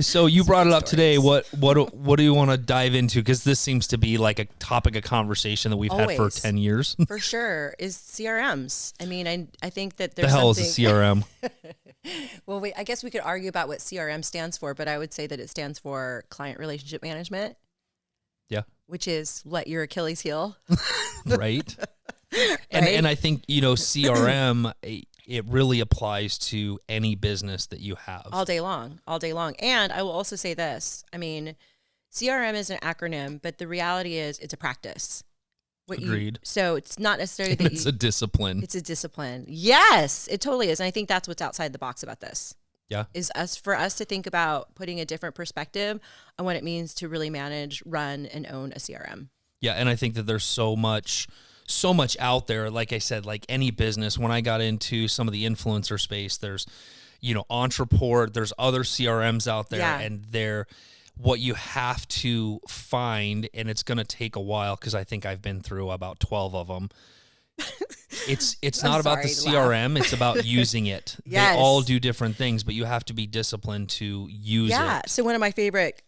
So you brought it up today. Stories. What do you want to dive into? Because this seems to be like a topic of conversation that we've had for Always. 10 years. For sure, is CRMs. I mean, I think that The there's hell something. is a CRM? Well, I guess we could argue about what CRM stands for, but I would say that it stands for client relationship management, Yeah. which is what your Achilles heel. Right. And I think, CRM, it really applies to any business that you have. All day long. And I will also say this. I mean, CRM is an acronym, but the reality is it's a practice. Agreed. So it's not necessarily And that it's a discipline. It's a discipline. Yes, it totally is. And I think that's what's outside the box about this. Yeah. Is for us to think about putting a different perspective on what it means to really manage, run, and own a CRM. Yeah, and I think that there's so much out there. Like I said, like any business, when I got into some of the influencer space, there's, Entreport, there's other CRMs out there, and they're what you have to find, and it's going to take a while because I think I've been through about 12 of them. It's not about the CRM, it's about using it. Yes. They all do different things, but you have to be disciplined to use it. Yeah. So one of my favorite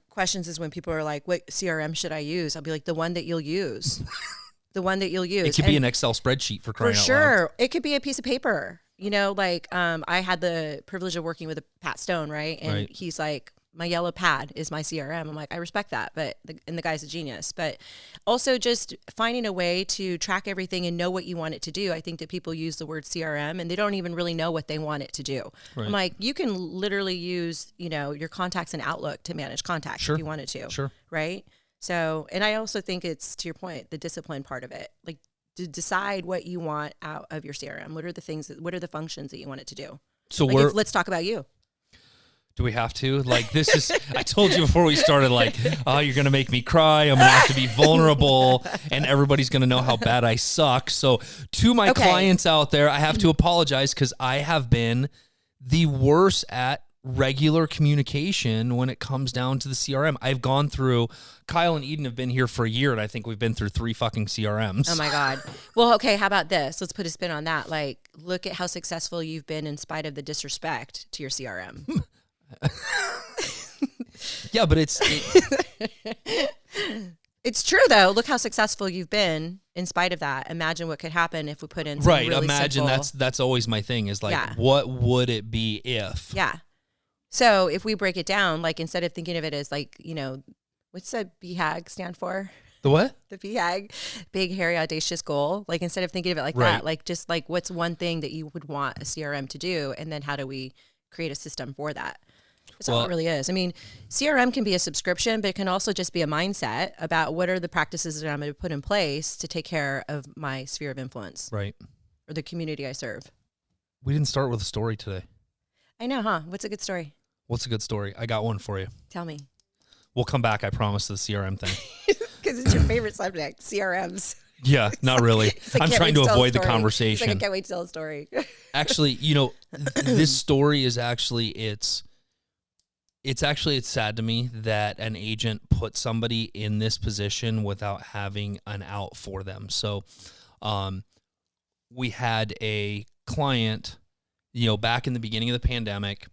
questions is when people are like, what CRM should I use? I'll be like, the one that you'll use. The one that you'll use. It could be an Excel spreadsheet for crying out loud. For sure. It could be a piece of paper. I had the privilege of working with a Pat Stone, right? And he's like, my yellow pad is my CRM. I'm like, I respect that, and the guy's a genius. But also just finding a way to track everything and know what you want it to do. I think that people use the word CRM and they don't even really know what they want it to do. Right. I'm like, you can literally use, your contacts in Outlook to manage contacts if you wanted to. Sure. Right. So, and I also think it's, to your point, the discipline part of it, like to decide what you want out of your CRM. What are the functions that you want it to do? So let's talk about you. Do we have to? Like, this is, I told you before we started, like, oh, you're going to make me cry. I'm going to have to be vulnerable and everybody's going to know how bad I suck. So to my clients out there, I have to apologize because I have been the worst at regular communication when it comes down to the CRM. I've gone through, Kyle and Eden have been here for a year and I think we've been through 3 fucking CRMs. Oh my God. Well, okay. How about this? Let's put a spin on that. Like, look at how successful you've been in spite of the disrespect to your CRM. Yeah, but it's true though. Look how successful you've been in spite of that. Imagine what could happen if we put in some really imagine simple, that's always my thing is like, what would it be if? Yeah. So if we break it down, like instead of thinking of it as like, what's the BHAG stand for? The what? The BHAG, big, hairy, audacious goal. Like instead of thinking of it like that, like just like what's one thing that you would want a CRM to do, and then how do we create a system for that? That's all it really is. I mean, CRM can be a subscription, but it can also just be a mindset about what are the practices that I'm going to put in place to take care of my sphere of influence. Right. Or the community I serve. We didn't start with a story today. I know, huh? What's a good story? What's a good story? I got one for you. Tell me. We'll come back, I promise, to the CRM thing. Because it's your favorite subject, CRMs. Yeah, not really. Like, I'm trying to avoid the conversation. It's like, I can't wait to tell a story. Actually, this story is actually, it's sad to me that an agent put somebody in this position without having an out for them. So we had a client, back in the beginning of the pandemic,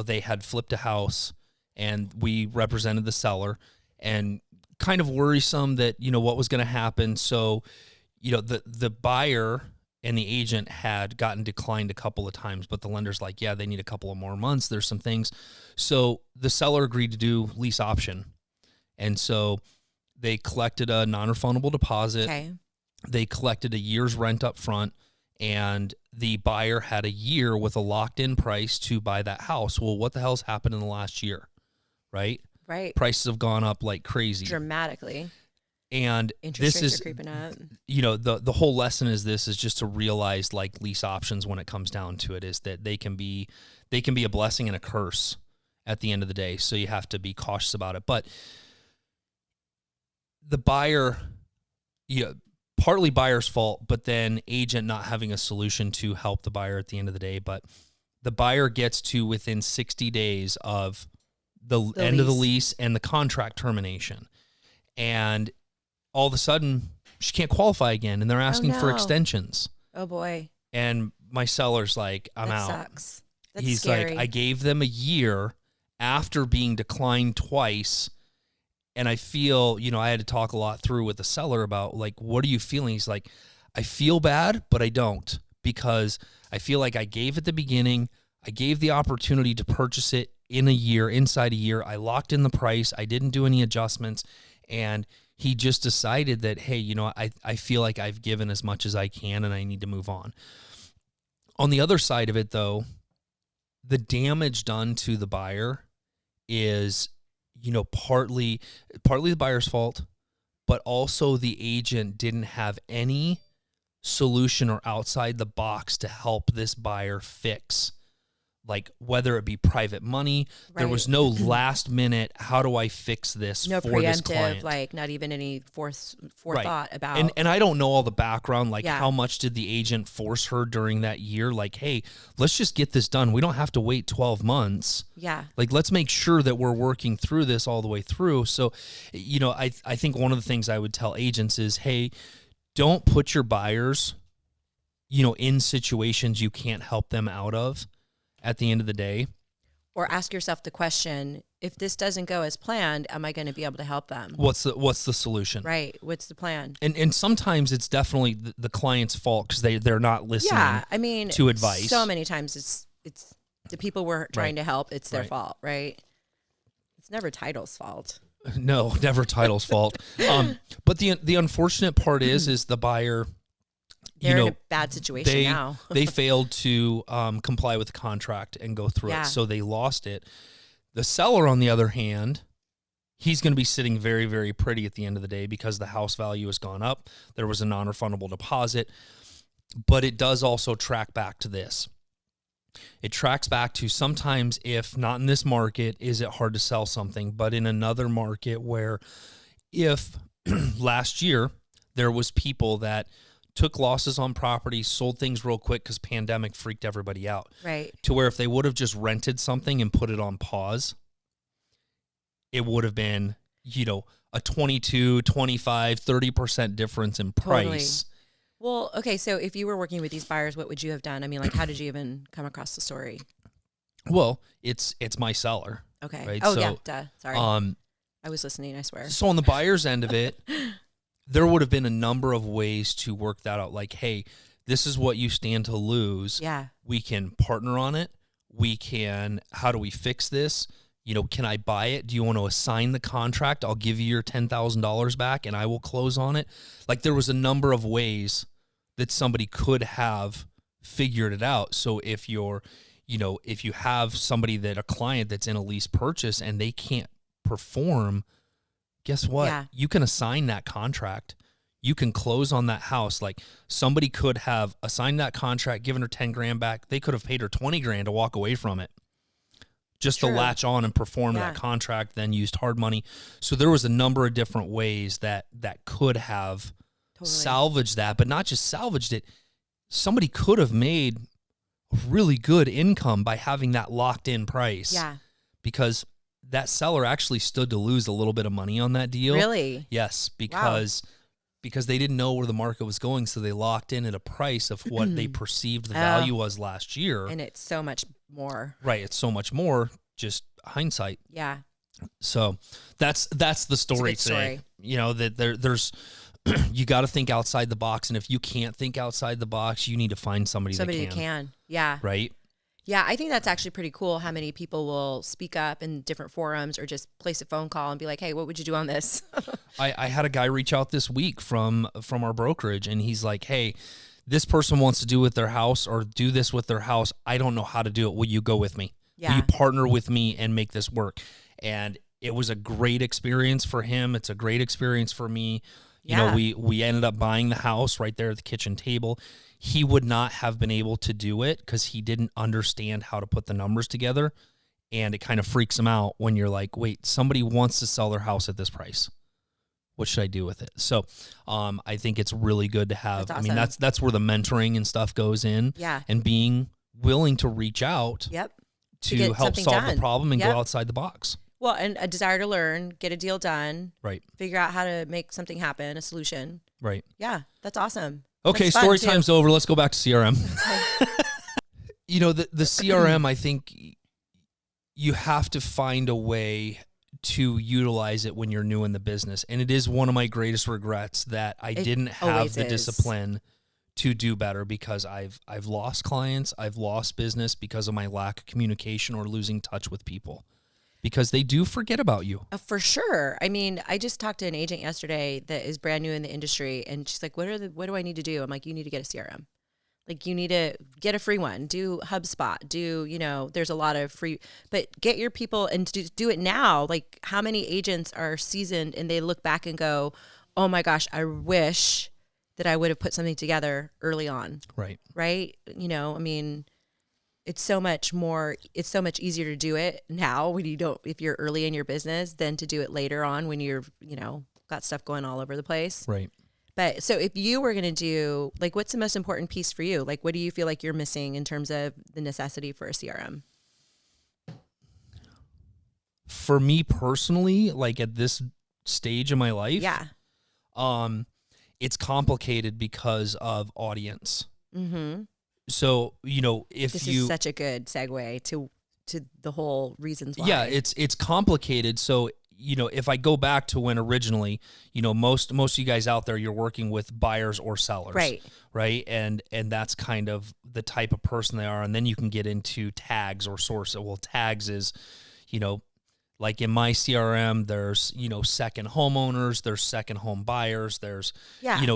they had flipped a house and we represented the seller, and kind of worrisome that, what was going to happen. So, the buyer and the agent had gotten declined a couple of times, but the lender's like, yeah, they need a couple of more months. There's some things. So the seller agreed to do lease option. And so they collected a non-refundable deposit. Okay. They collected a year's rent up front, and the buyer had a year with a locked-in price to buy that house. Well, what the hell's happened in the last year, right? Right. Prices have gone up like crazy. Dramatically. And interest rates are creeping up. The whole lesson is just to realize, like, lease options, when it comes down to it, is that they can be a blessing and a curse at the end of the day. So you have to be cautious about it. But the buyer, partly buyer's fault, but then agent not having a solution to help the buyer at the end of the day. But the buyer gets to within 60 days of the end lease. of the lease and the contract termination. And all of a sudden, she can't qualify again, and they're asking for extensions. Oh, boy. And my seller's like, I'm out. Sucks. That's He's scary. like, I gave them a year after being declined twice. And I feel, I had to talk a lot through with the seller about like, what are you feeling? He's like, I feel bad, but I don't, because I feel like I gave at the beginning, I gave the opportunity to purchase it inside a year. I locked in the price. I didn't do any adjustments. And he just decided that, hey, I feel like I've given as much as I can and I need to move on. On the other side of it, though, the damage done to the buyer is, partly the buyer's fault, but also the agent didn't have any solution or outside the box to help this buyer fix, like whether it be private money. Right. There was no last minute, how do I fix this no for this preemptive, client? like not even any forethought about. And I don't know all the background, like Yeah. how much did the agent force her during that year? Like, hey, let's just get this done. We don't have to wait 12 months. Yeah. Like, let's make sure that we're working through this all the way through. So, I think one of the things I would tell agents is, hey, don't put your buyers, in situations you can't help them out of at the end of the day. Or ask yourself the question, if this doesn't go as planned, am I going to be able to help them? What's the solution? Right. What's the plan? And sometimes it's definitely the client's fault because they're not listening. Yeah, I mean, to advice. So many times it's the people we're trying to help. It's their fault, right? It's never title's fault. No, never title's fault. But the unfortunate part is the buyer. They're in a bad situation now. They failed to comply with the contract and go through Yeah. it, so they lost it. The seller, on the other hand, he's going to be sitting very, very pretty at the end of the day because the house value has gone up. There was a non-refundable deposit, but it does also track back to this. It tracks back to sometimes, if not in this market, is it hard to sell something, but in another market where if last year there was people that took losses on property, sold things real quick because pandemic freaked everybody out. Right. To where if they would have just rented something and put it on pause, it would have been, a 22, 25, 30% difference in price. Totally. Well, okay, so if you were working with these buyers, what would you have done? I mean, like, how did you even come across the story? Well, it's my seller. Okay. Right? Oh, so, yeah, duh. Sorry. I was listening, I swear. So on the buyer's end of it, there would have been a number of ways to work that out. Like, hey, this is what you stand to lose. Yeah. We can partner on it. How do we fix this? Can I buy it? Do you want to assign the contract? I'll give you your $10,000 back and I will close on it. Like, there was a number of ways that somebody could have figured it out. So if if you have a client that's in a lease purchase and they can't perform, guess what? Yeah. You can assign that contract. You can close on that house. Like, somebody could have assigned that contract, given her 10 grand back. They could have paid her 20 grand to walk away from it, just True. to latch on and perform that contract, then used hard money. So there was a number of different ways that could have salvaged that, but not just salvaged it. Somebody could have made really good income by having that locked in price. Yeah. Because that seller actually stood to lose a little bit of money on that deal. Really? Yes, because they didn't know where the market was going, so they locked in at a price of what they perceived the value was last year. And it's so much more. Right, it's so much more, just hindsight. Yeah. So that's the story today. That there's you got to think outside the box, and if you can't think outside the box, you need to find somebody that can. Yeah. Right? Yeah, I think that's actually pretty cool how many people will speak up in different forums or just place a phone call and be like, hey, what would you do on this? I had a guy reach out this week from our brokerage, and he's like, hey, this person wants to do with their house or do this with their house. I don't know how to do it. Will you go with me? Yeah. Will you partner with me and make this work? And it was a great experience for him. It's a great experience for me. We ended up buying the house right there at the kitchen table. He would not have been able to do it because he didn't understand how to put the numbers together. And it kind of freaks him out when you're like, wait, somebody wants to sell their house at this price. What should I do with it? So I think it's really good to have. That's awesome. I mean, that's where the mentoring and stuff goes in. Yeah. And being willing to reach out to help solve the problem and go outside the box. Well, and a desire to learn, get a deal done. Right. Figure out how to make something happen, a solution. Right. Yeah, that's awesome. Okay, that's story time's over. Let's go back to CRM. The CRM, I think you have to find a way to utilize it when you're new in the business. And it is one of my greatest regrets that I didn't have the discipline to do better, because I've lost clients, I've lost business because of my lack of communication or losing touch with people, because they do forget about you. For sure. I mean, I just talked to an agent yesterday that is brand new in the industry, and she's like, what do I need to do? I'm like, you need to get a CRM. Like, you need to get a free one, do HubSpot, there's a lot of free, but get your people and do it now. Like, how many agents are seasoned and they look back and go, oh my gosh, I wish that I would have put something together early on. Right. Right. I mean, it's so much easier to do it now if you're early in your business than to do it later on when you're, got stuff going all over the place. Right. But so if you were going to do, like, what's the most important piece for you? Like, what do you feel like you're missing in terms of the necessity for a CRM? For me personally, like at this stage of my life, it's complicated because of audience. Mm-hmm. So, if this is such a good segue to the whole reasons why. Yeah, it's complicated. So, if I go back to when originally, most of you guys out there, you're working with buyers or sellers, right? And that's kind of the type of person they are. And then you can get into tags or source. Well, tags is, like in my CRM, there's, second homeowners, there's second home buyers, there's,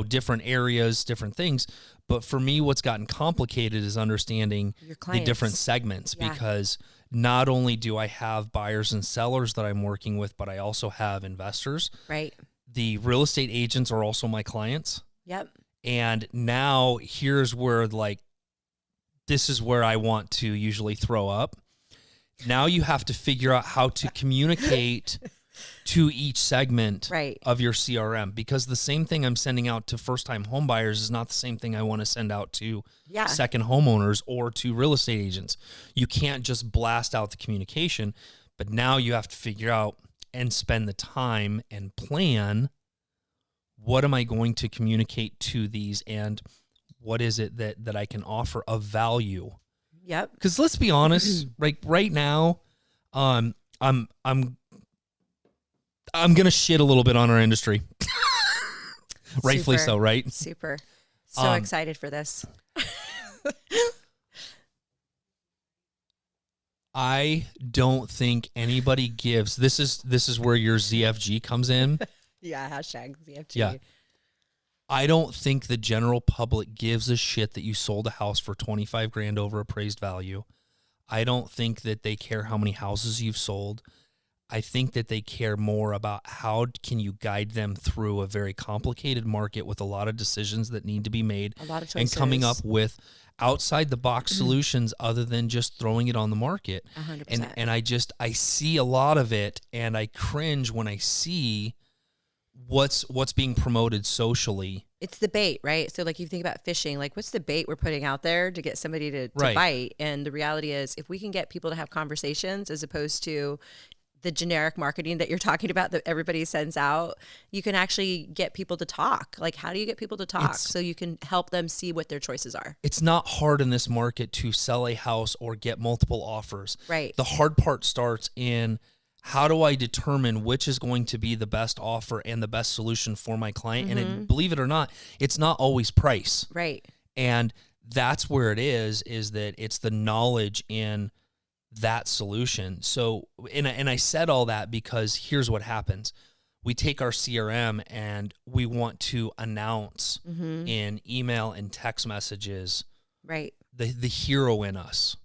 different areas, different things. But for me, what's gotten complicated is understanding the different segments, because not only do I have buyers and sellers that I'm working with, but I also have investors. Right. The real estate agents are also my clients. Yep. And now here's where, this is where I want to usually throw up. Now you have to figure out how to communicate to each segment of your CRM, because the same thing I'm sending out to first-time home buyers is not the same thing I want to send out to second homeowners or to real estate agents. You can't just blast out the communication, but now you have to figure out and spend the time and plan, what am I going to communicate to these, and what is it that I can offer of value? Yep. Because let's be honest, right now, I'm gonna shit a little bit on our industry. Rightfully so, right? Super. So excited for this. I don't think anybody gives. This is where your ZFG comes in. Yeah, hashtag ZFG. Yeah. I don't think the general public gives a shit that you sold a house for $25,000 over appraised value. I don't think that they care how many houses you've sold. I think that they care more about how can you guide them through a very complicated market with a lot of decisions that need to be made, a lot of choices, and coming up with outside the box solutions other than just throwing it on the market. 100%. And I see a lot of it, and I cringe when I see what's being promoted socially. It's the bait, right? So like, you think about fishing, like, what's the bait we're putting out there to get somebody to bite? And the reality is, if we can get people to have conversations as opposed to the generic marketing that you're talking about that everybody sends out, you can actually get people to talk. Like, how do you get people to talk so you can help them see what their choices are? It's not hard in this market to sell a house or get multiple offers. Right. The hard part starts in, how do I determine which is going to be the best offer and the best solution for my client? And believe it or not, it's not always price. Right. And that's where it is that it's the knowledge in that solution. So, and I said all that because here's what happens. We take our CRM and we want to announce in email and text messages the hero in us,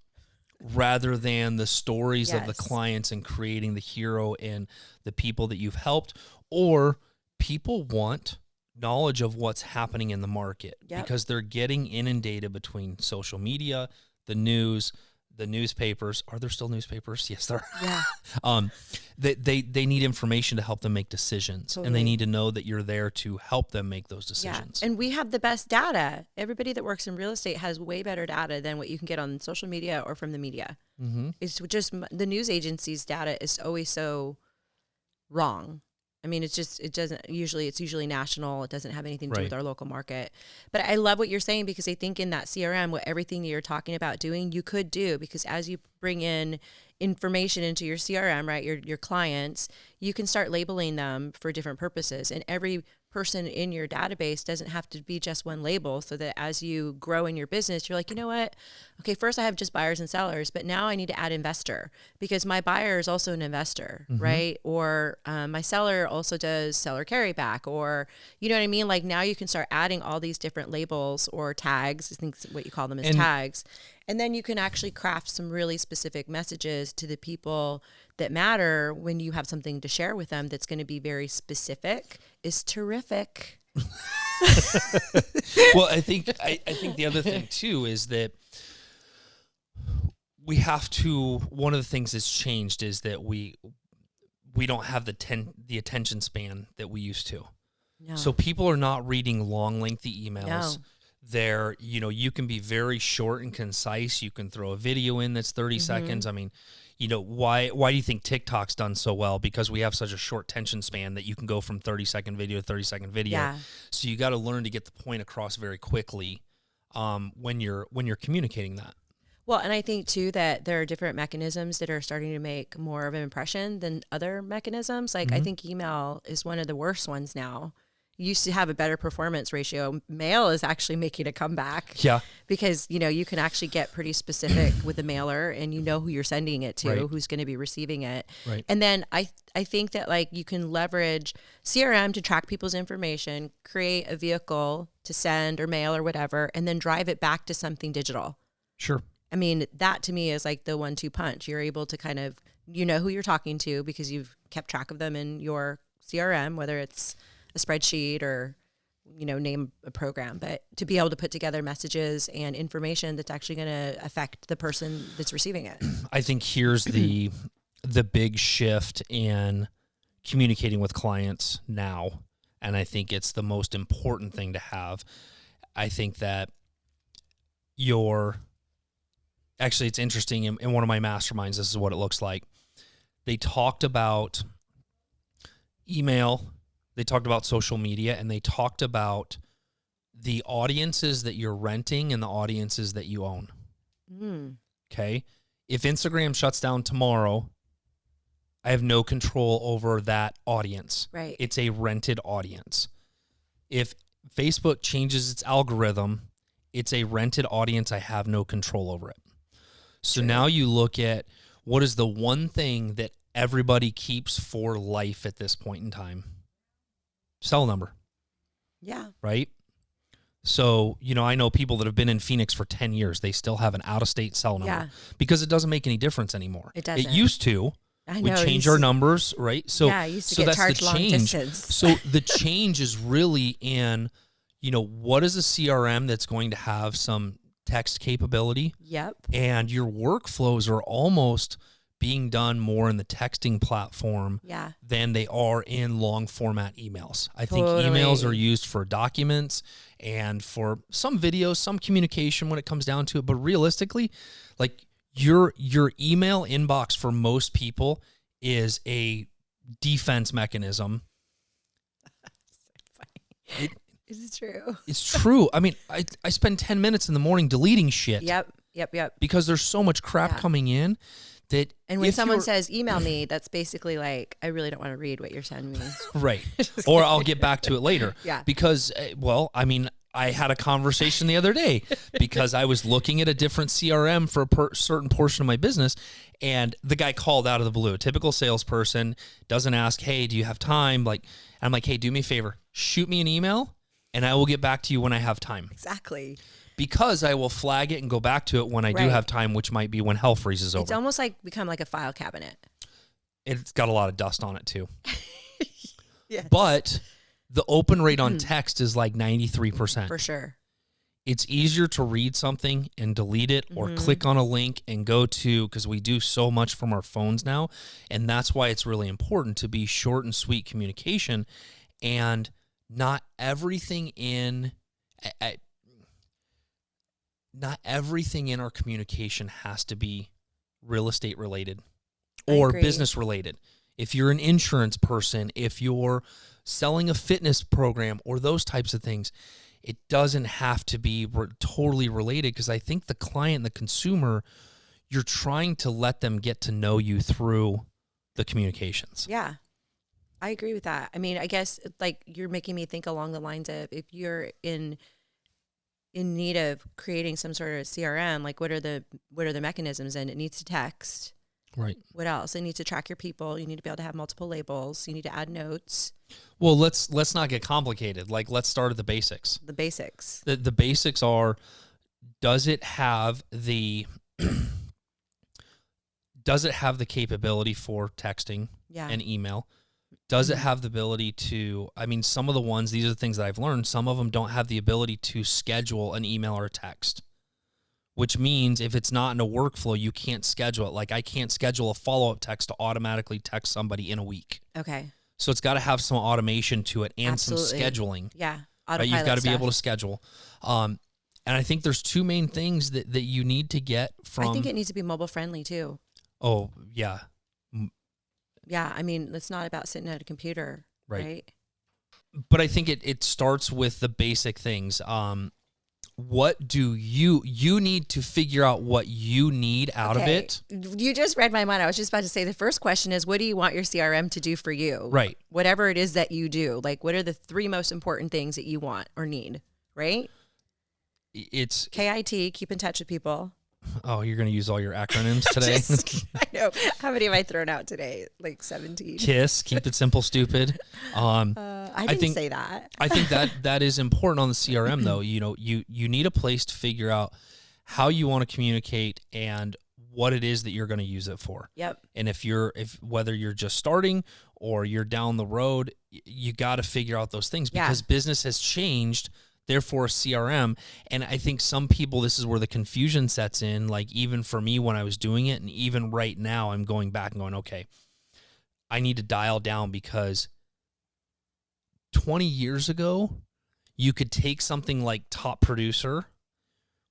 rather than the stories of the clients and creating the hero in the people that you've helped. Or people want knowledge of what's happening in the market because they're getting inundated between social media, the news, the newspapers. Are there still newspapers? Yes, there are. Yeah. They need information to help them make decisions, and they need to know that you're there to help them make those decisions. Yeah. And we have the best data. Everybody that works in real estate has way better data than what you can get on social media or from the media. It's just the news agency's data is always so wrong. I mean, it's usually national. It doesn't have anything to do with our local market. But I love what you're saying, because I think in that CRM, everything that you're talking about doing, you could do, because as you bring in information into your CRM, right, your clients, you can start labeling them for different purposes. And every person in your database doesn't have to be just one label, so that as you grow in your business, you're like, you know what? Okay, first I have just buyers and sellers, but now I need to add investor, because my buyer is also an investor, right? Or my seller also does seller carryback, or, you know what I mean? Like, now you can start adding all these different labels or tags. I think what you call them is tags. And then you can actually craft some really specific messages to the people that matter when you have something to share with them that's going to be very specific. Is terrific. Well, I think the other thing too is that we have to. One of the things that's changed is that we don't have the attention span that we used to. No. So people are not reading long, lengthy emails. No. They're, you can be very short and concise. You can throw a video in that's 30 seconds. I mean, why do you think TikTok's done so well? Because we have such a short attention span that you can go from 30-second video to 30-second video. Yeah. So you got to learn to get the point across very quickly when you're communicating that. Well, and I think too that there are different mechanisms that are starting to make more of an impression than other mechanisms. Like, I think email is one of the worst ones now. Used to have a better performance ratio. Mail is actually making a comeback. Yeah. Because, you can actually get pretty specific with the mailer, and you know who you're sending it to, Right. who's going to be receiving it. Right. And then I think that, like, you can leverage CRM to track people's information, create a vehicle to send or mail or whatever, and then drive it back to something digital. Sure. I mean, that to me is like the 1-2 punch. You're able to kind of, who you're talking to because you've kept track of them in your CRM, whether it's a spreadsheet or, name a program, but to be able to put together messages and information that's actually going to affect the person that's receiving it. I think here's the big shift in communicating with clients now, and I think it's the most important thing to have. I think that actually, it's interesting. In one of my masterminds, this is what it looks like. They talked about email, they talked about social media, and they talked about the audiences that you're renting and the audiences that you own. Okay? If Instagram shuts down tomorrow, I have no control over that audience. Right. It's a rented audience. If Facebook changes its algorithm, it's a rented audience. I have no control over it. So now you look at what is the one thing that everybody keeps for life at this point in time? Cell number. Yeah. Right? So, I know people that have been in Phoenix for 10 years. They still have an out-of-state cell number because it doesn't make any difference anymore. It doesn't. It used to. I We know. change our numbers, right? So, I used to get that's charged the long change. distance. So the change is really in, what is a CRM that's going to have some text capability? Yep. And your workflows are almost being done more in the texting platform than they are in long format emails. I think emails are used for documents and for some videos, some communication when it comes down to it. But realistically, like your email inbox for most people is a defense mechanism. Is it true? It's true. I mean, I spend 10 minutes in the morning deleting shit. Yep. Because there's so much crap coming in. And when someone says, email me, that's basically like, I really don't want to read what you're sending me. Right. Or I'll get back to it later. Yeah. Because, I had a conversation the other day because I was looking at a different CRM for a certain portion of my business, and the guy called out of the blue. A typical salesperson doesn't ask, hey, do you have time? I'm like, hey, do me a favor. Shoot me an email, and I will get back to you when I have time. Exactly. Because I will flag it and go back to it when I do have time, which might be when hell freezes over. It's almost like become like a file cabinet. It's got a lot of dust on it too. Yes. But the open rate on text is like 93%. For sure. It's easier to read something and delete it or click on a link and go to, because we do so much from our phones now. And that's why it's really important to be short and sweet communication, and not everything in our communication has to be real estate related or business related. if you're an insurance person, if you're selling a fitness program or those types of things, it doesn't have to be totally related, because I think the client, the consumer, you're trying to let them get to know you through the communications. Yeah, I agree with that. I mean, I guess like you're making me think along the lines of, if you're in need of creating some sort of CRM, like what are the mechanisms? And it needs to text. Right. What else? It needs to track your people. You need to be able to have multiple labels. You need to add notes. Well, let's not get complicated. Like, let's start at the basics. The basics. The basics are, does it have the capability for texting and email? Does it have the ability to, I mean, some of the ones, these are the things that I've learned, some of them don't have the ability to schedule an email or a text, which means if it's not in a workflow, you can't schedule it. Like, I can't schedule a follow-up text to automatically text somebody in a week. Okay. So it's got to have some automation to it and some scheduling. Yeah. Right? You've got to be able to schedule. And I think there's two main things that you need to get from. I think it needs to be mobile friendly too. Oh, yeah. Yeah. I mean, it's not about sitting at a computer. Right. But I think it starts with the basic things. What do you need to figure out what you need out of it? You just read my mind. I was just about to say, the first question is, what do you want your CRM to do for you? Right. Whatever it is that you do, like, what are the 3 most important things that you want or need? Right. It's KIT, keep in touch with people. Oh, you're going to use all your acronyms today? I know. How many have I thrown out today? Like 17. KISS, keep it simple, stupid. I didn't say that. I think that is important on the CRM, though. You know, you need a place to figure out how you want to communicate and what it is that you're going to use it for. Yep. And whether you're just starting or you're down the road, you got to figure out those things, because business has changed. Therefore, CRM. And I think some people, this is where the confusion sets in. Like, even for me when I was doing it, and even right now, I'm going back and going, okay, I need to dial down, because 20 years ago, you could take something like Top Producer,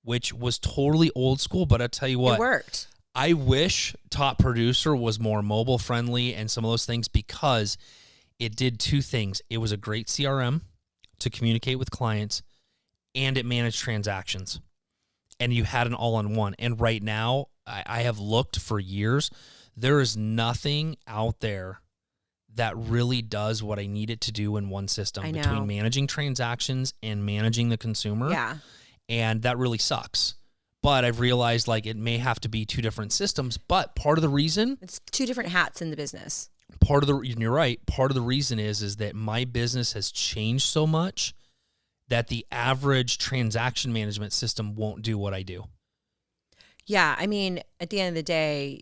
which was totally old school, but I tell you what, it worked. I wish Top Producer was more mobile friendly and some of those things, because it did 2 things. It was a great CRM to communicate with clients, and it managed transactions, and you had an all-in-one. And right now, I have looked for years. There is nothing out there that really does what I need it to do in one system, between managing transactions and managing the consumer. Yeah. And that really sucks. But I've realized, like, it may have to be 2 different systems. But part of the reason, it's 2 different hats in the business. You're right. Part of the reason is that my business has changed so much that the average transaction management system won't do what I do. Yeah. I mean, at the end of the day,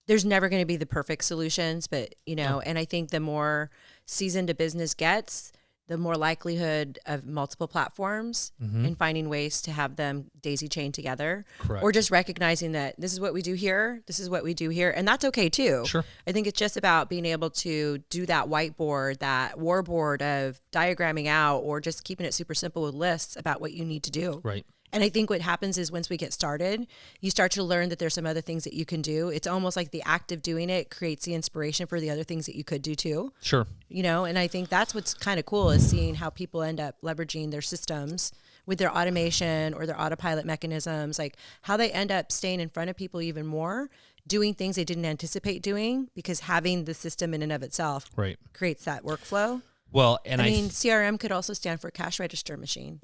there's never going to be the perfect solutions, but, and I think the more seasoned a business gets, the more likelihood of multiple platforms and finding ways to have them daisy chained together. Correct. Or just recognizing that this is what we do here, this is what we do here, and that's okay too. Sure. I think it's just about being able to do that whiteboard, that warboard of diagramming out, or just keeping it super simple with lists about what you need to do. Right. And I think what happens is, once we get started, you start to learn that there's some other things that you can do. It's almost like the act of doing it creates the inspiration for the other things that you could do too. Sure. And I think that's what's kind of cool, is seeing how people end up leveraging their systems with their automation or their autopilot mechanisms, like how they end up staying in front of people even more, doing things they didn't anticipate doing, because having the system in and of itself creates that workflow. Well, and I mean, CRM could also stand for cash register machine.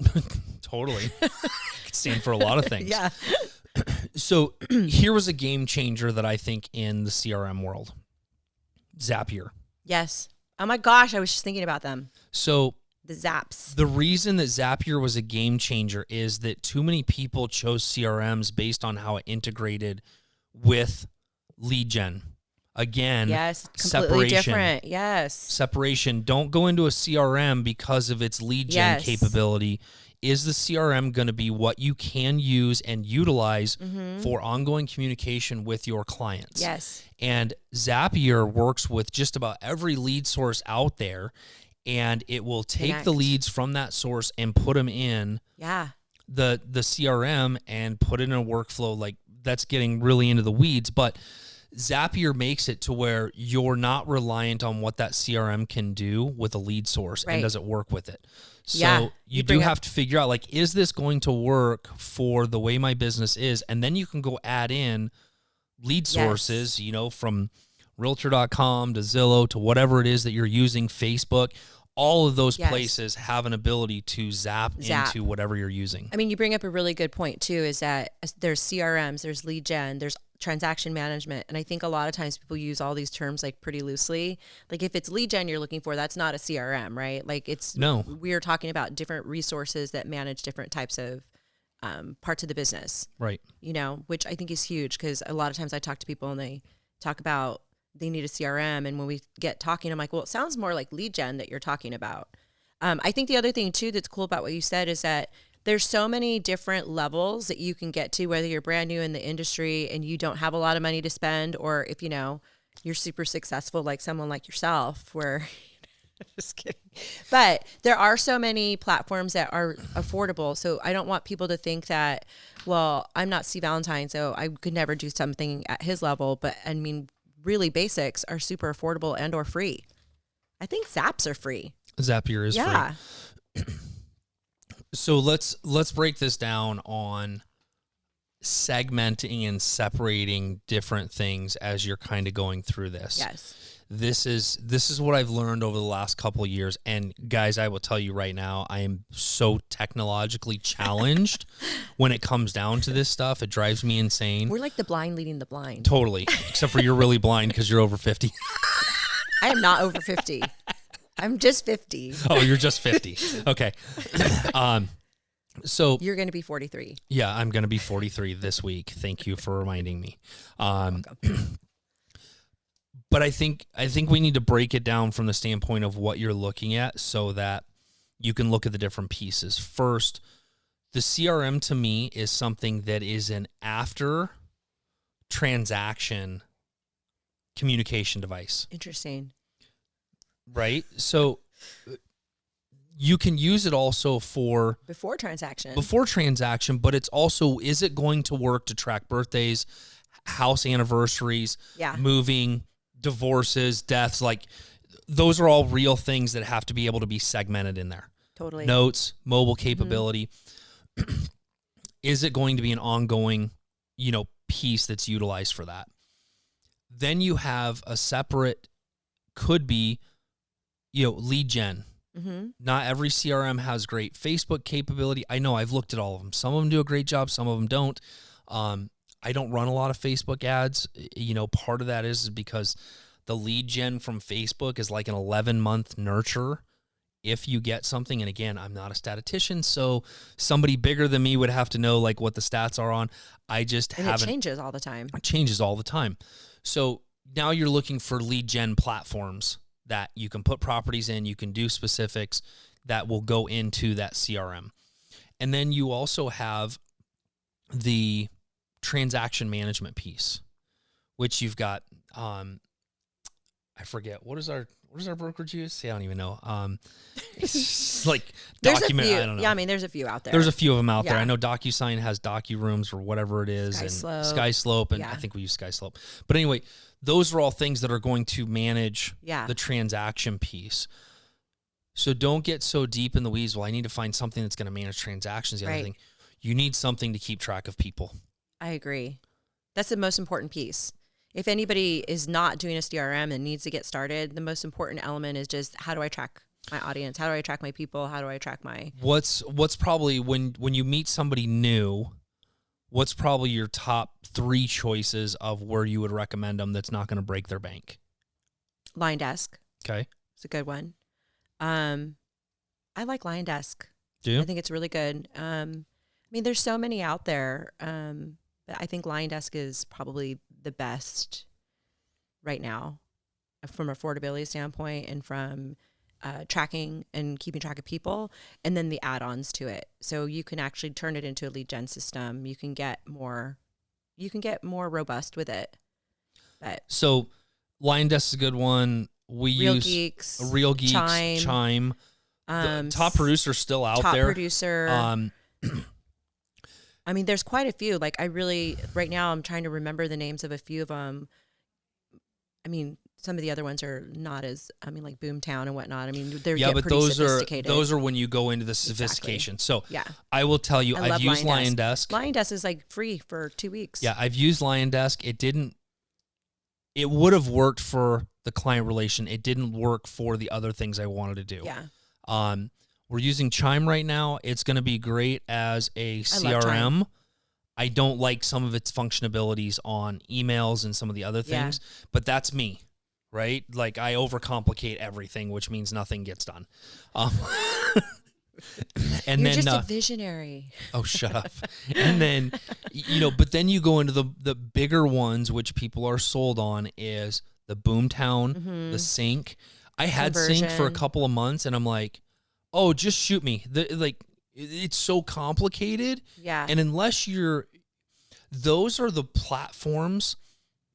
Totally. It could stand for a lot of things. Yeah. So here was a game changer that I think in the CRM world. Zapier. Yes. Oh my gosh, I was just thinking about them. So the Zaps. The reason that Zapier was a game changer is that too many people chose CRMs based on how it integrated with lead gen. Again, yes, completely different. Yes. Separation. Don't go into a CRM because of its lead gen capability. Is the CRM going to be what you can use and utilize for ongoing communication with your clients? Yes. And Zapier works with just about every lead source out there, and it will take the leads from that source and put them in the CRM and put it in a workflow. Like, that's getting really into the weeds, but Zapier makes it to where you're not reliant on what that CRM can do with a lead source and does it work with it. So you do have to figure out, like, is this going to work for the way my business is? And then you can go add in lead sources, you know, from realtor.com to Zillow to whatever it is that you're using, Facebook. All of those places have an ability to zap into whatever you're using. I mean, you bring up a really good point too, is that there's CRMs, there's lead gen, there's transaction management. And I think a lot of times people use all these terms like pretty loosely. Like if it's lead gen you're looking for, that's not a CRM, right? Like we're talking about different resources that manage different types of parts of the business. Right. You know, which I think is huge, because a lot of times I talk to people and they talk about they need a CRM. And when we get talking, I'm like, well, it sounds more like lead gen that you're talking about. I think the other thing too that's cool about what you said is that there's so many different levels that you can get to, whether you're brand new in the industry and you don't have a lot of money to spend, or if, you know, you're super successful, like someone like yourself, where just kidding. But there are so many platforms that are affordable. So I don't want people to think that, well, I'm not Steve Valentine, so I could never do something at his level. But I mean, really basics are super affordable and or free. I think Zaps are free. Zapier is free. So let's break this down on segmenting and separating different things as you're kind of going through this. Yes. This is what I've learned over the last couple of years. And guys, I will tell you right now, I am so technologically challenged when it comes down to this stuff. It drives me insane. We're like the blind leading the blind. Totally. Except for you're really blind because you're over 50. I am not over 50. I'm just 50. Oh, you're just 50. Okay. So you're going to be 43. Yeah, I'm going to be 43 this week. Thank you for reminding me. But I think we need to break it down from the standpoint of what you're looking at so that you can look at the different pieces. First, the CRM to me is something that is an after transaction communication device. Interesting. Right? So you can use it also for before transaction, but it's also, is it going to work to track birthdays, house anniversaries, moving, divorces, deaths? Like, those are all real things that have to be able to be segmented in there. Totally. Notes, mobile capability. Mm-hmm. Is it going to be an ongoing, you know, piece that's utilized for that? Then you have a separate, could be, you know, lead gen. Mm-hmm. Not every CRM has great Facebook capability. I know, I've looked at all of them. Some of them do a great job. Some of them don't. I don't run a lot of Facebook ads. You know, part of that is because the lead gen from Facebook is like an 11-month nurture if you get something. And again, I'm not a statistician, so somebody bigger than me would have to know like what the stats are on. I just haven't. It changes all the time. It changes all the time. So now you're looking for lead gen platforms that you can put properties in, you can do specifics that will go into that CRM. And then you also have the transaction management piece, which you've got, I forget, what does our brokerage use? I don't even know. It's like document, I don't know. Yeah, I mean, there's a few out there. There's a few of them out there. I know DocuSign has DocuRooms or whatever it is. SkySlope, and I think we use SkySlope. But anyway, those are all things that are going to manage the transaction piece. So don't get so deep in the weeds. Well, I need to find something that's going to manage transactions. The other thing, you need something to keep track of people. I agree. That's the most important piece. If anybody is not doing a CRM and needs to get started, the most important element is just, how do I track my audience? How do I track my people? How do I track my... What's probably, when you meet somebody new, what's probably your top 3 choices of where you would recommend them that's not going to break their bank? Line Desk. Okay. It's a good one. I like Line Desk. Do you? I think it's really good. I mean, there's so many out there. But I think Line Desk is probably the best right now from an affordability standpoint and from tracking and keeping track of people, and then the add-ons to it. So you can actually turn it into a lead gen system. You can get more robust with it. But so Line Desk is a good one. We Real use Geeks, Real Geeks, Chime. The top producer's still out there. Top Producer. I mean, there's quite a few. Like, right now I'm trying to remember the names of a few of them. I mean, some of the other ones are not as, I mean, like Boomtown and whatnot. I mean, they're but pretty sophisticated. those are when you go into the sophistication. Exactly. So I will tell you, I've used Lion Desk. Lion Desk is like free for 2 weeks. Yeah, I've used Lion Desk. It would have worked for the client relation. It didn't work for the other things I wanted to do. Yeah. We're using Chime right now. It's going to be great as a CRM. I don't like some of its functionalities on emails and some of the other things, but that's me, right? Like I overcomplicate everything, which means nothing gets done. And You're then just a visionary. Oh, shut up. And then, but then you go into the bigger ones, which people are sold on, is the Boomtown, the Sync. I had Sync for a couple of months, and I'm like, oh, just shoot me. It's so complicated. Yeah. And unless those are the platforms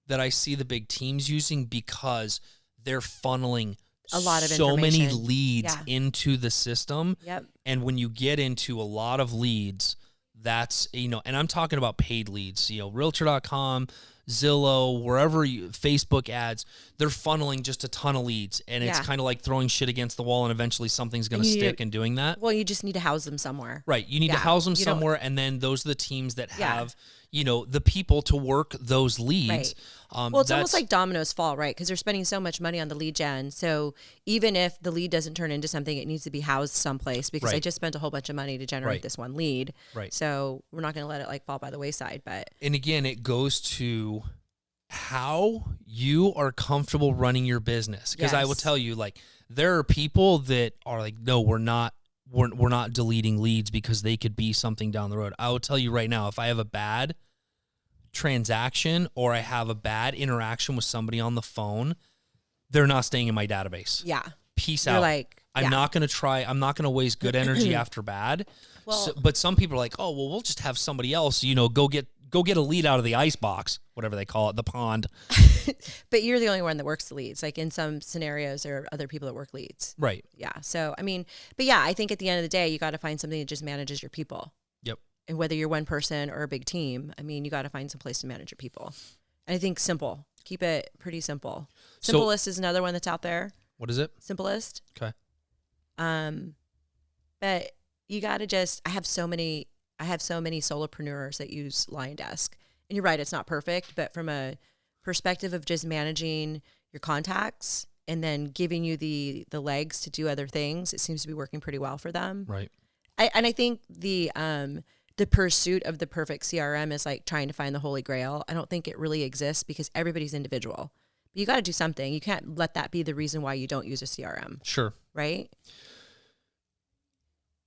that I see the big teams using because they're funneling a lot of so many information. leads into the system. Yep. And when you get into a lot of leads, that's, and I'm talking about paid leads, realtor.com, Zillow, wherever Facebook ads, they're funneling just a ton of leads. And it's kind of like throwing shit against the wall and eventually something's going to stick and doing that. Well, you just need to house them somewhere. Right. You need to house them somewhere. And then those are the teams that have, the people to work those leads. Right. Well, it's almost like dominoes fall, right? Because they're spending so much money on the lead gen. So even if the lead doesn't turn into something, it needs to be housed someplace because I just spent a whole bunch of money to generate this one lead. Right. So we're not going to let it fall by the wayside. And again, it goes to how you are comfortable running your business. Because I will tell you, there are people that are like, no, we're not deleting leads because they could be something down the road. I will tell you right now, if I have a bad transaction or I have a bad interaction with somebody on the phone, they're not staying in my database. Yeah. Peace out. I'm not going to waste good energy after bad. Well, but some people are like, oh, well, we'll just have somebody else, go get a lead out of the ice box, whatever they call it, the pond. But you're the only one that works the leads. Like in some scenarios, there are other people that work leads. Right. Yeah. So, I think at the end of the day, you got to find something that just manages your people. Yep. And whether you're one person or a big team, you got to find some place to manage your people. And I think simple. Keep it pretty simple. Simplest is another one that's out there. What is it? Simplest. Okay. But you got to I have so many solopreneurs that use Lion Desk. And you're right, it's not perfect, but from a perspective of just managing your contacts and then giving you the legs to do other things, it seems to be working pretty well for them. Right. I think the pursuit of the perfect CRM is like trying to find the Holy Grail. I don't think it really exists because everybody's individual. But you got to do something. You can't let that be the reason why you don't use a CRM. Sure. Right?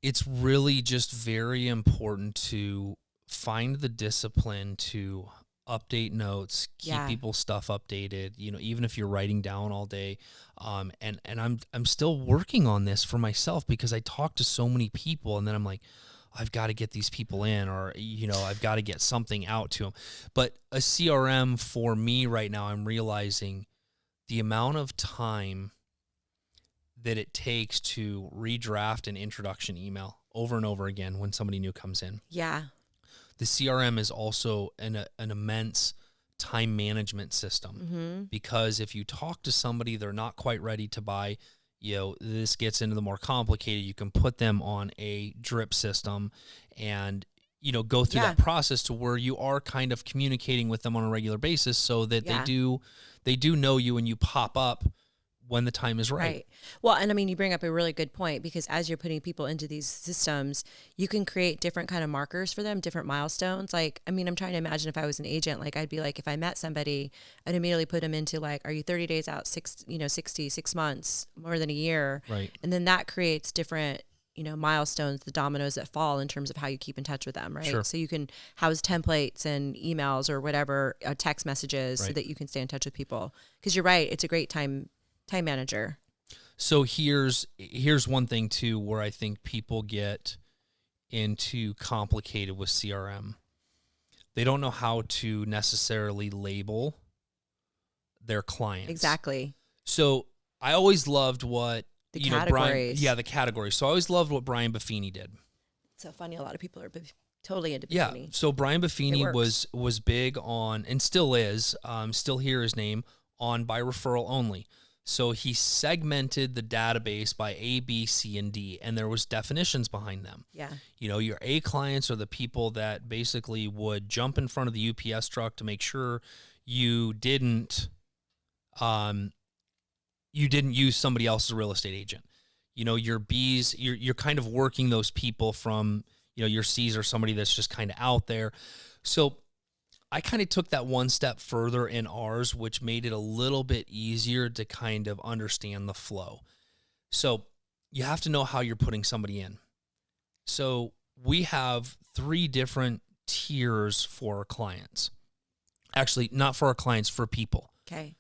It's really just very important to find the discipline to update notes, keep people's stuff updated, even if you're writing down all day. And I'm still working on this for myself because I talk to so many people and then I'm like, I've got to get these people in or, I've got to get something out to them. But a CRM for me right now, I'm realizing the amount of time that it takes to redraft an introduction email over and over again when somebody new comes in. Yeah. The CRM is also an immense time management system because if you talk to somebody, they're not quite ready to buy, this gets into the more complicated. You can put them on a drip system and, go through that process to where you are kind of communicating with them on a regular basis so that they do know you and you pop up when the time is right. Well, and you bring up a really good point because as you're putting people into these systems, you can create different kind of markers for them, different milestones. I'm trying to imagine if I was an agent, I'd be like, if I met somebody, I'd immediately put them into are you 30 days out, 6 months, more than a year? Right. And then that creates different, milestones, the dominoes that fall in terms of how you keep in touch with them, right? Sure. So you can house templates and emails or whatever, text messages so that you can stay in touch with people. Because you're right, it's a great time manager. So here's one thing too where I think people get into complicated with CRM. They don't know how to necessarily label their clients. Exactly. So I always loved what the categories. The categories. So I always loved what Brian Buffini did. It's so funny. A lot of people are totally into Buffini. Yeah. So Brian Buffini was big on, and still is, still hear his name, on by referral only. So he segmented the database by A, B, C, and D, and there was definitions behind them. Yeah. You know, your A clients are the people that basically would jump in front of the UPS truck to make sure you didn't use somebody else's real estate agent. You know, your B's, you're kind of working those people from, you know, your C's are somebody that's just kind of out there. So I kind of took that one step further in ours, which made it a little bit easier to kind of understand the flow. So you have to know how you're putting somebody in. So we have 3 different tiers for our clients. Actually, not for our clients, for people. Okay.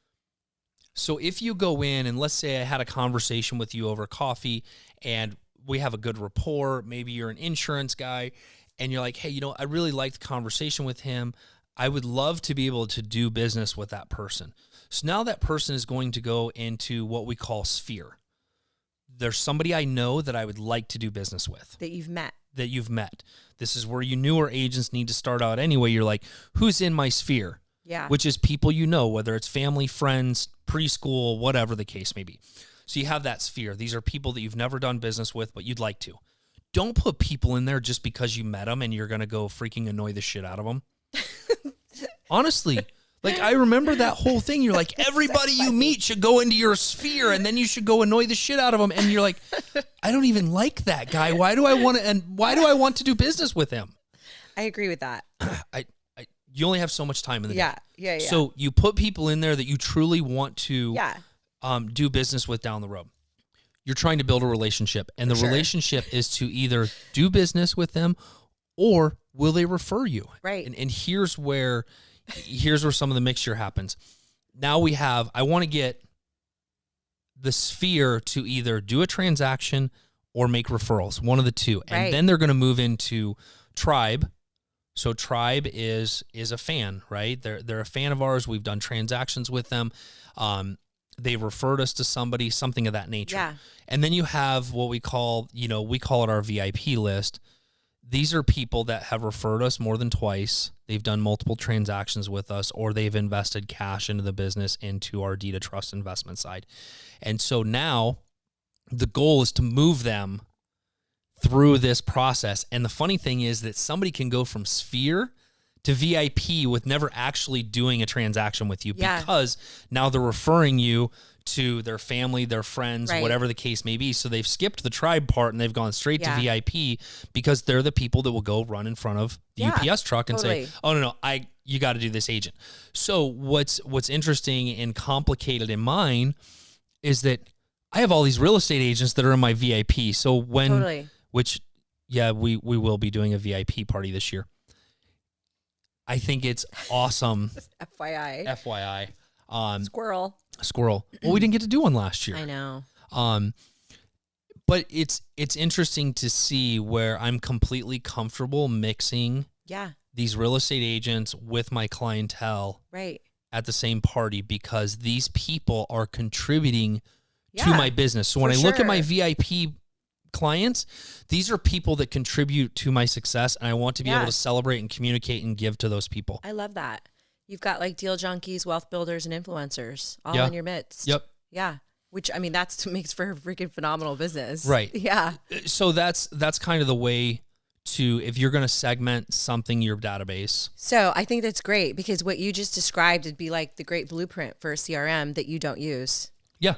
So if you go in and let's say I had a conversation with you over coffee and we have a good rapport, maybe you're an insurance guy and you're like, hey, you know, I really liked the conversation with him. I would love to be able to do business with that person. So now that person is going to go into what we call sphere. There's somebody I know that I would like to do business with. That you've met. This is where you newer agents need to start out anyway. You're like, who's in my sphere? Yeah. Which is people you know, whether it's family, friends, preschool, whatever the case may be. So you have that sphere. These are people that you've never done business with, but you'd like to. Don't put people in there just because you met them and you're going to go freaking annoy the shit out of them. Honestly, like I remember that whole thing. You're like, everybody you meet should go into your sphere and then you should go annoy the shit out of them. And you're like, I don't even like that guy. Why do I want to do business with him? I agree with that. You only have so much time in the day. Yeah. So you put people in there that you truly want to do business with down the road. You're trying to build a relationship, and the relationship is to either do business with them or will they refer you? Right. And here's where some of the mixture happens. Now I want to get the sphere to either do a transaction or make referrals, one of the two. And then they're going to move into tribe. So tribe is a fan, right? They're a fan of ours. We've done transactions with them. They referred us to something of that nature. Yeah. And then you have what we call it our VIP list. These are people that have referred us more than twice. They've done multiple transactions with us, or they've invested cash into the business into our deed of trust investment side. And so now the goal is to move them through this process. And the funny thing is that somebody can go from sphere to VIP with never actually doing a transaction with you because now they're referring you to their family, their friends, whatever the case may be. So they've skipped the tribe part and they've gone straight to VIP because they're the people that will go run in front of the UPS truck and say, oh, no, you got to do this agent. So what's interesting and complicated in mine is that I have all these real estate agents that are in my VIP. So we will be doing a VIP party this year. I think it's awesome. FYI. Squirrel. Well, we didn't get to do one last year. I know. But it's interesting to see where I'm completely comfortable mixing these real estate agents with my clientele at the same party because these people are contributing to my business. So when I look at my VIP clients, these are people that contribute to my success, and I want to be able to celebrate and communicate and give to those people. I love that. You've got like deal junkies, wealth builders, and influencers all in your midst. Yep. Yeah. Which, I mean, makes for a freaking phenomenal business. Right. Yeah. So that's kind of the way to, if you're going to segment something, your database. So I think that's great because what you just described would be like the great blueprint for a CRM that you don't use. Yeah.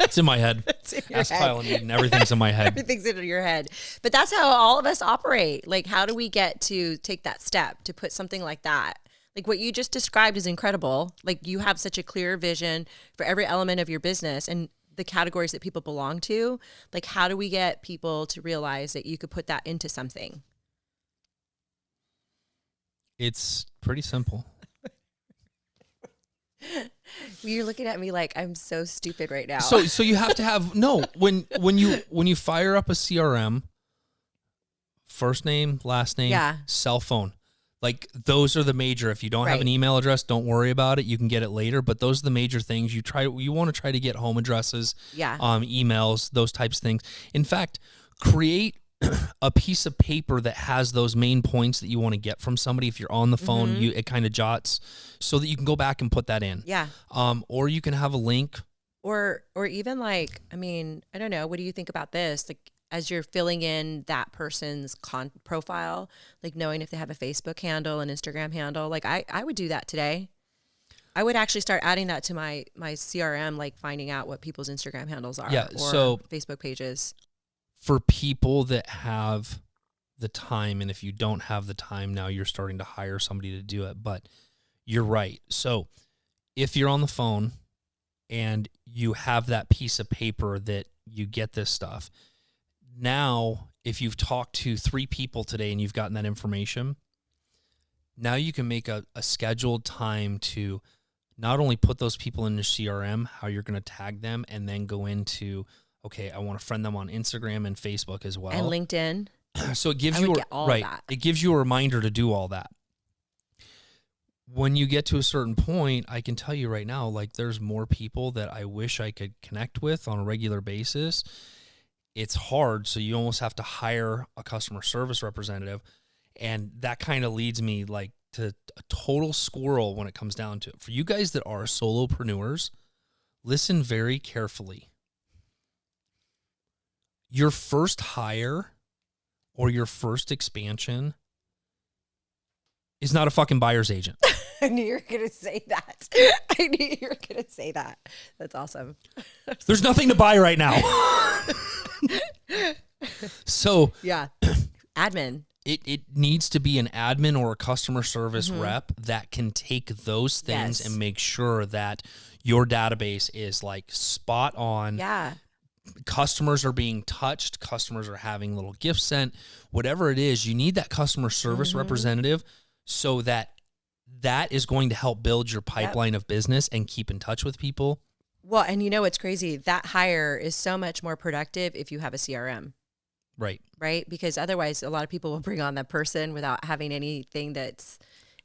It's in my head. Ask Kyle and Eden. Everything's in my head. Everything's in your head. But that's how all of us operate. Like, how do we get to take that step to put something like that? Like what you just described is incredible. Like you have such a clear vision for every element of your business and the categories that people belong to. Like, how do we get people to realize that you could put that into something? It's pretty simple. You're looking at me like I'm so stupid right now. So you have to have when you fire up a CRM, first name, last name, cell phone. Like those are the major. If you don't have an email address, don't worry about it. You can get it later. But those are the major things. You want to try to get home addresses, emails, those types of things. In fact, create a piece of paper that has those main points that you want to get from somebody. If you're on the phone, it kind of jots so that you can go back and put that in. Yeah. Or you can have a link. Or even like, I mean, I don't know. What do you think about this? Like, as you're filling in that person's profile, like knowing if they have a Facebook handle, an Instagram handle, like I would do that today. I would actually start adding that to my CRM, like finding out what people's Instagram handles are or so Facebook pages. For people that have the time, and if you don't have the time now, you're starting to hire somebody to do it, but you're right. So if you're on the phone and you have that piece of paper that you get this stuff, now if you've talked to 3 people today and you've gotten that information, now you can make a scheduled time to not only put those people in your CRM, how you're going to tag them, and then go into, okay, I want to friend them on Instagram and Facebook as well. And LinkedIn. So it gives you it gives you a reminder to do all that. When you get to a certain point, I can tell you right now, like there's more people that I wish I could connect with on a regular basis. It's hard, so you almost have to hire a customer service representative, and that kind of leads me like to a total squirrel when it comes down to it. For you guys that are solopreneurs, listen very carefully. Your first hire or your first expansion is not a fucking buyer's agent. I knew you were going to say that. I knew you were going to say that. That's awesome. There's nothing to buy right now. So yeah, admin. It needs to be an admin or a customer service rep that can take those things and make sure that your database is like spot on. Yeah. Customers are being touched. Customers are having little gifts sent. Whatever it is, you need that customer service representative so that is going to help build your pipeline of business and keep in touch with people. Well, and you know what's crazy? That hire is so much more productive if you have a CRM. Right? Because otherwise, a lot of people will bring on that person without having anything that's,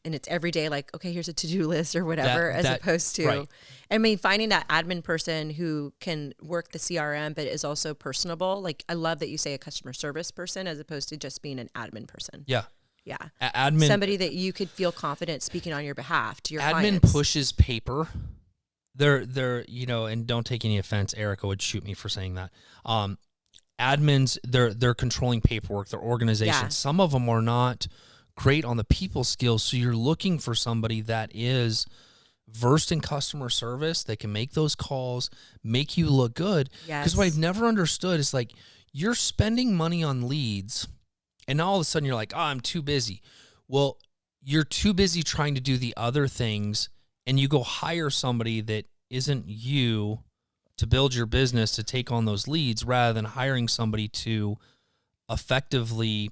and it's every day like, okay, here's a to-do list or whatever, as opposed to, I mean, finding that admin person who can work the CRM, but is also personable. Like, I love that you say a customer service person as opposed to just being an admin person. Yeah. Yeah. Admin. Somebody that you could feel confident speaking on your behalf to your admin clients. Pushes paper. They're, you know, and don't take any offense. Erica would shoot me for saying that. Admins, they're controlling paperwork, their organization. Yeah. Some of them are not great on the people skills. So you're looking for somebody that is versed in customer service, that can make those calls, make you look good. Because what I've never understood is like you're spending money on leads and all of a sudden you're like, oh, I'm too busy. Well, you're too busy trying to do the other things, and you go hire somebody that isn't you to build your business to take on those leads, rather than hiring somebody to effectively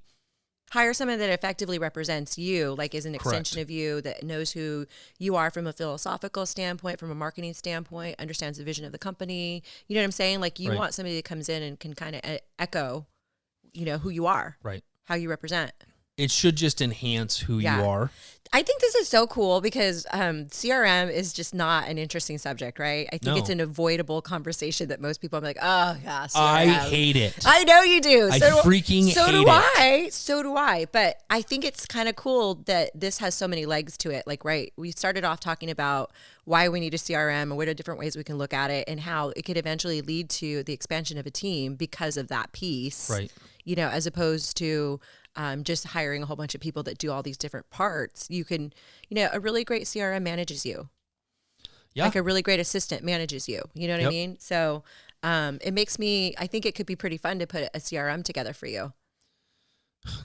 hire someone that effectively represents you, like is an extension of you, that knows who you are from a philosophical standpoint, from a marketing standpoint, understands the vision of the company. You know what I'm saying? Like you want somebody that comes in and can kind of echo, you know, who you are, how you represent. It should just enhance who you are. I think this is so cool because CRM is just not an interesting subject, right? I think it's an avoidable conversation that most people are like, oh, yeah, CRM. I hate it. I know you do. I freaking hate it. So do I. But I think it's kind of cool that this has so many legs to it. Like, we started off talking about why we need a CRM and what are different ways we can look at it and how it could eventually lead to the expansion of a team because of that piece. Right. You know, as opposed to just hiring a whole bunch of people that do all these different parts. You can, you know, a really great CRM manages you. Yeah. Like a really great assistant manages you. You know what I mean? So it makes me, I think it could be pretty fun to put a CRM together for you.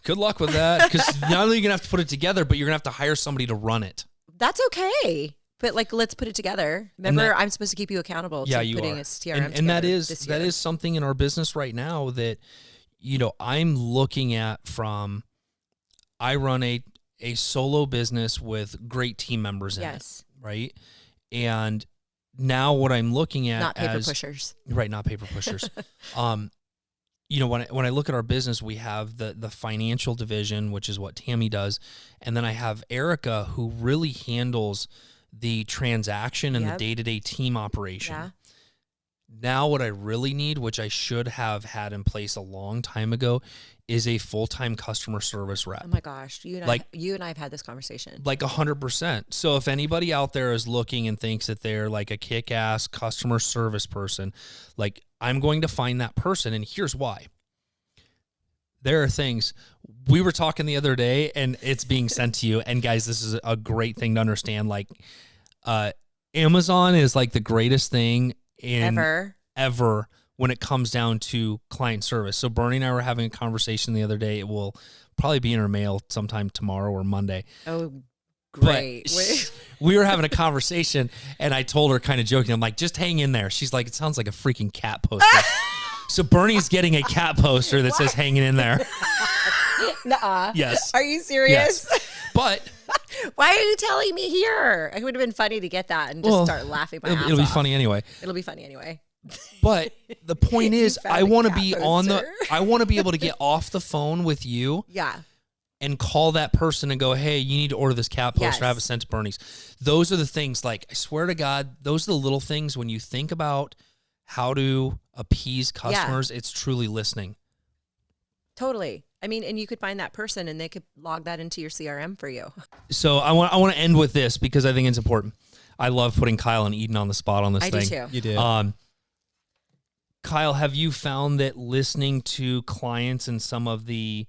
Good luck with that. Because not only are you going to have to put it together, but you're going to have to hire somebody to run it. That's okay. But like, let's put it together. Remember, I'm supposed to keep you accountable to putting a CRM together. And that is something in our business right now that, you know, I'm looking at from, I run a solo business with great team members in it, right? And now what I'm looking at not paper pushers. Right, not paper pushers. You know, when I look at our business, we have the financial division, which is what Tammy does, and then I have Erica, who really handles the transaction and the day-to-day team operation. Yeah. Now what I really need, which I should have had in place a long time ago, is a full-time customer service rep. Oh my gosh, you and I have had this conversation. Like 100%. So if anybody out there is looking and thinks that they're like a kick-ass customer service person, like I'm going to find that person, and here's why. There are things we were talking the other day, and it's being sent to you. And guys, this is a great thing to understand. Like, Amazon is like the greatest thing ever when it comes down to client service. So Bernie and I were having a conversation the other day. It will probably be in our mail sometime tomorrow or Monday. Oh, great. We were having a conversation, and I told her kind of joking, I'm like, just hang in there. She's like, it sounds like a freaking cat poster. So Bernie's getting a cat poster that says hanging in there. Nuh-uh. Yes. Are you serious? Yes. But why are you telling me here? It would have been funny to get that and just start laughing my ass off. It'll be funny anyway. It'll be funny anyway. But the point is, I want to be I want to be able to get off the phone with you. Yeah. And call that person and go, hey, you need to order this cat poster. Have it sent to Bernie's. Those are the things, like, I swear to God, those are the little things when you think about how to appease customers, it's truly listening. Totally. I mean, and you could find that person and they could log that into your CRM for you. So I want to end with this because I think it's important. I love putting Kyle and Eden on the spot on this thing. I do too. You do. Kyle, have you found that listening to clients and some of the,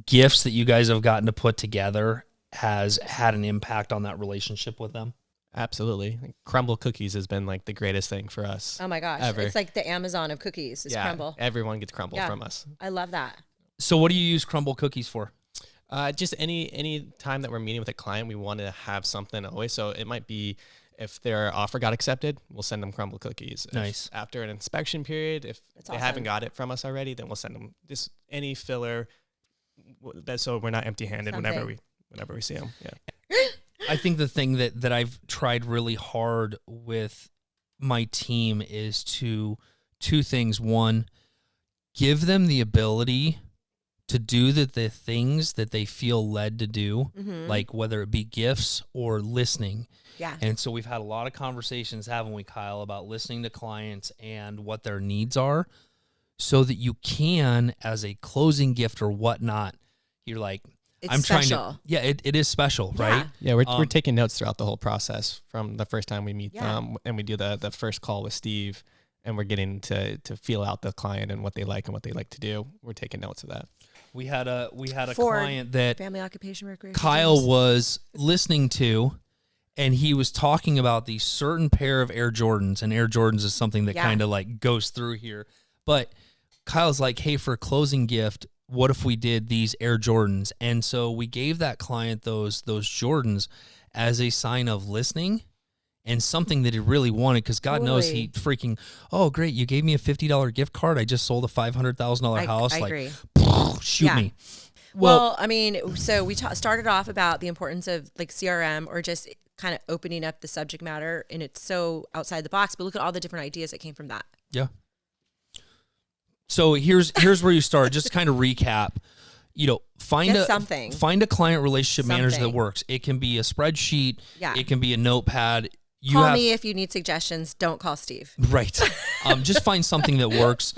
gifts that you guys have gotten to put together has had an impact on that relationship with them? Absolutely. Crumble cookies has been like the greatest thing for us. Oh my gosh. Ever. It's like the Amazon of cookies. It's Crumble. Everyone gets Crumble from us. I love that. So what do you use Crumble cookies for? Just any time that we're meeting with a client, we want to have something always. So it might be if their offer got accepted, we'll send them Crumble cookies. Nice. If after an inspection period, if they haven't got it from us already, then we'll send them just any filler. So we're not empty-handed whenever we see them. Yeah. I think the thing that I've tried really hard with my team is two things. One, give them the ability to do the things that they feel led to do, like whether it be gifts or listening. Yeah. And so we've had a lot of conversations, haven't we, Kyle, about listening to clients and what their needs are so that you can, as a closing gift or whatnot, you're like, I'm special. It is special, right? Yeah, we're taking notes throughout the whole process from the first time we meet them, and we do the first call with Steve, and we're getting to feel out the client and what they like and what they like to do. We're taking notes of that. We had a client that family occupation recreation. Kyle was listening to, and he was talking about these certain pair of Air Jordans, and Air Jordans is something that kind of like goes through here. But Kyle's like, hey, for a closing gift, what if we did these Air Jordans? And so we gave that client those Jordans as a sign of listening and something that he really wanted, because God knows he freaking, oh, great, you gave me a $50 gift card. I just sold a $500,000 house. I like, agree. Shoot me. Well, I mean, so we started off about the importance of like CRM or just kind of opening up the subject matter, and it's so outside the box, but look at all the different ideas that came from that. Yeah. So here's where you start. Just to kind of recap, find a client relationship manager that works. It can be a spreadsheet. Yeah. It can be a notepad. Call me if you need suggestions. Don't call Steve. Right. Just find something that works.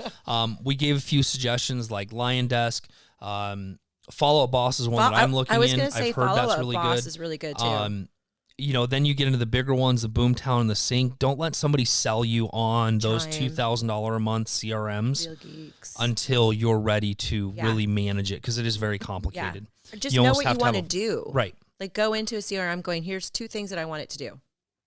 We gave a few suggestions like Lion Desk. Follow Up Boss is one that I'm looking in. I was going to say I've heard that's really Boss good. Is really good too. Then you get into the bigger ones, the Boomtown and the Sync. Don't let somebody sell you on those $2,000 a month CRMs until you're ready to really manage it, because it is very complicated. Yeah. Just know what you want to do. Right. Like go into a CRM going, here's 2 things that I want it to do.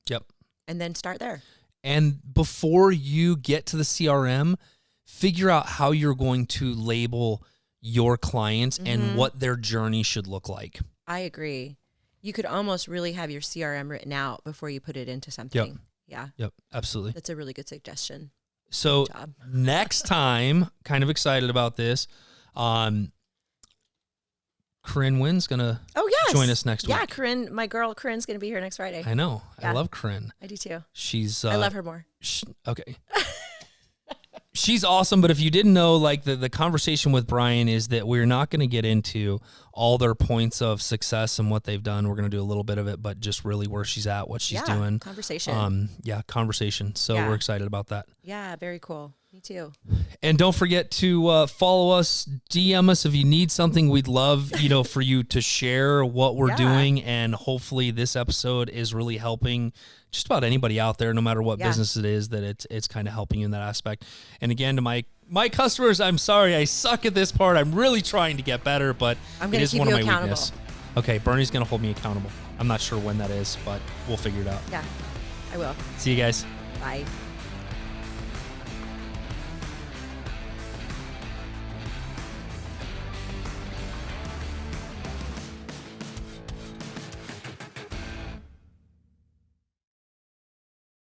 Yep. And then start there. And before you get to the CRM, figure out how you're going to label your clients and what their journey should look like. I agree. You could almost really have your CRM written out before you put it into something. Yep. Yeah. Yep. Absolutely. That's a really good suggestion. So next time, kind of excited about this. Corinne Wynn's going to join us next week. Yeah, Corinne, my girl Corinne's going to be here next Friday. I know. Yeah. I love Corinne. I do too. She's I love her more. Okay. she's awesome. But if you didn't know, like the conversation with Brian is that we're not going to get into all their points of success and what they've done. We're going to do a little bit of it, but just really where she's at, what she's doing. Conversation. Conversation. So we're excited about that. Yeah, very cool. Me too. And don't forget to follow us, DM us if you need something. We'd love, for you to share what we're doing. And hopefully this episode is really helping just about anybody out there, no matter what business it is, that it's kind of helping you in that aspect. And again, to my customers, I'm sorry, I suck at this part. I'm really trying to get better, but it is one of my weaknesses. Okay, Bernie's going to hold me accountable. I'm not sure when that is, but we'll figure it out. Yeah, I will. See you guys. Bye.